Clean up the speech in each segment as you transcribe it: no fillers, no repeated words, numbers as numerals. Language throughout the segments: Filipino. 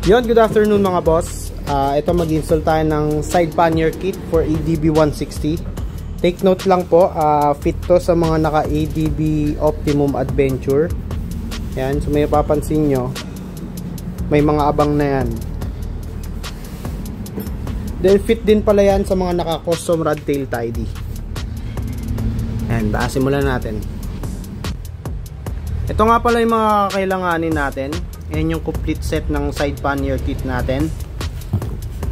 Yon, good afternoon mga boss. Ito mag-install tayo ng side pannier kit for ADB 160. Take note lang po, fit to sa mga naka ADB Optimum Adventure. Yan, so may papansin nyo, may mga abang na yan. Then fit din pala yan sa mga naka custom rod tail tidy. Yan, simulan natin. Ito nga pala yung mga kailanganin natin. Yan yung complete set ng side pannier kit natin.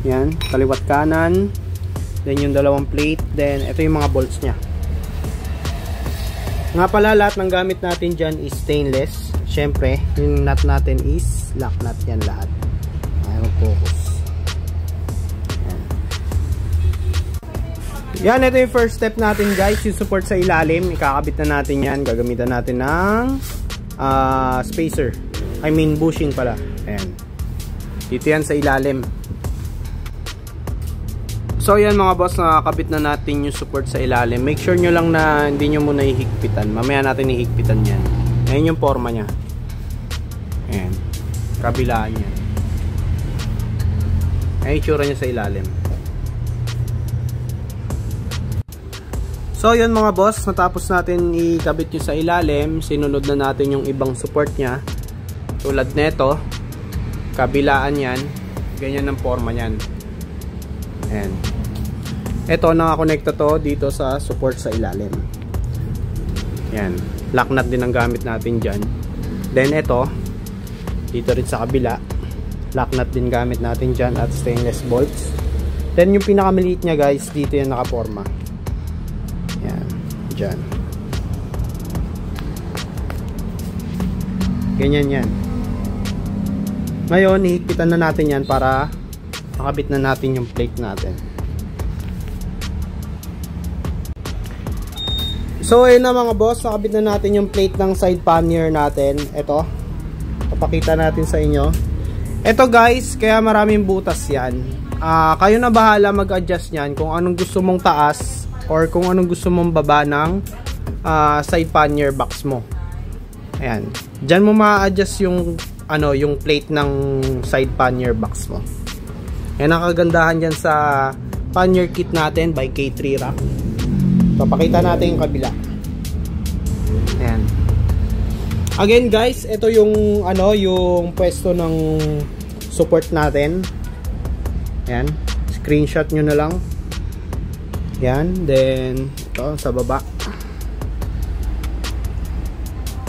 Yan, kaliwat kanan. Then yung dalawang plate. Then ito yung mga bolts nya. Nga pala, lahat ng gamit natin dyan is stainless. Syempre, yung nut natin is lock nut yan lahat. Ayaw focus. Yan, ito yung first step natin guys. Yung support sa ilalim. Ikakabit na natin yan. Gagamitan natin ng spacer. I mean bushing pala. Ayan. Dito yan sa ilalim. So yan mga boss, nakakabit na natin yung support sa ilalim. Make sure nyo lang na hindi nyo muna ihigpitan. Mamaya natin ihigpitan yan. Ayan yung forma nya. Ayan. Kabilaan yan. Ayan yung tsura nya sa ilalim. So yun mga boss, natapos natin ikabit yung sa ilalim. Sinunod na natin yung ibang support nya. Tulad neto, kabilaan yan, ganyan ang forma nyan. Ayan. Ito, nakakonekta to dito sa support sa ilalim. Ayan. Lock nut din ang gamit natin dyan. Then ito, dito rin sa kabila, lock nut din gamit natin dyan at stainless bolts. Then yung pinakamaliit nya guys, dito yung nakaporma. Ayan. Dyan. Ganyan yan. Ngayon, ihigpitan na natin yan para makabit na natin yung plate natin. So, ayun na mga boss, nakabit na natin yung plate ng side pannier natin. Ito, papakita natin sa inyo. Ito guys, kaya maraming butas yan. Kayo na bahala mag-adjust yan kung anong gusto mong taas or kung anong gusto mong baba ng side pannier box mo. Ayan. Diyan mo ma-adjust yung yung plate ng side pannier box mo. Yan ang kagandahan dyan sa pannier kit natin by K3 Rock. Papakita natin yung kabila. Ayan. Again guys, ito yung yung pwesto ng support natin. Ayan. Screenshot nyo na lang. Yan. Then ito sa baba.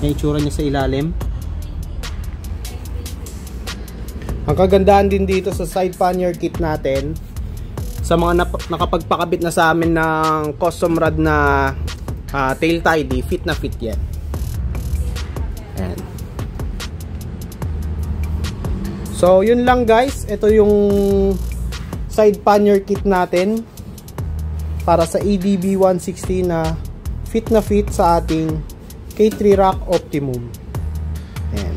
Yung itsura niya sa ilalim. Ang kagandahan din dito sa side pannier kit natin, sa mga nakapagpakabit na sa amin ng custom rod na tail tidy, fit na fit yan. Ayan. So yun lang guys, ito yung side pannier kit natin para sa ADB 160 na fit sa ating K3 Rock Optimum. Ayan.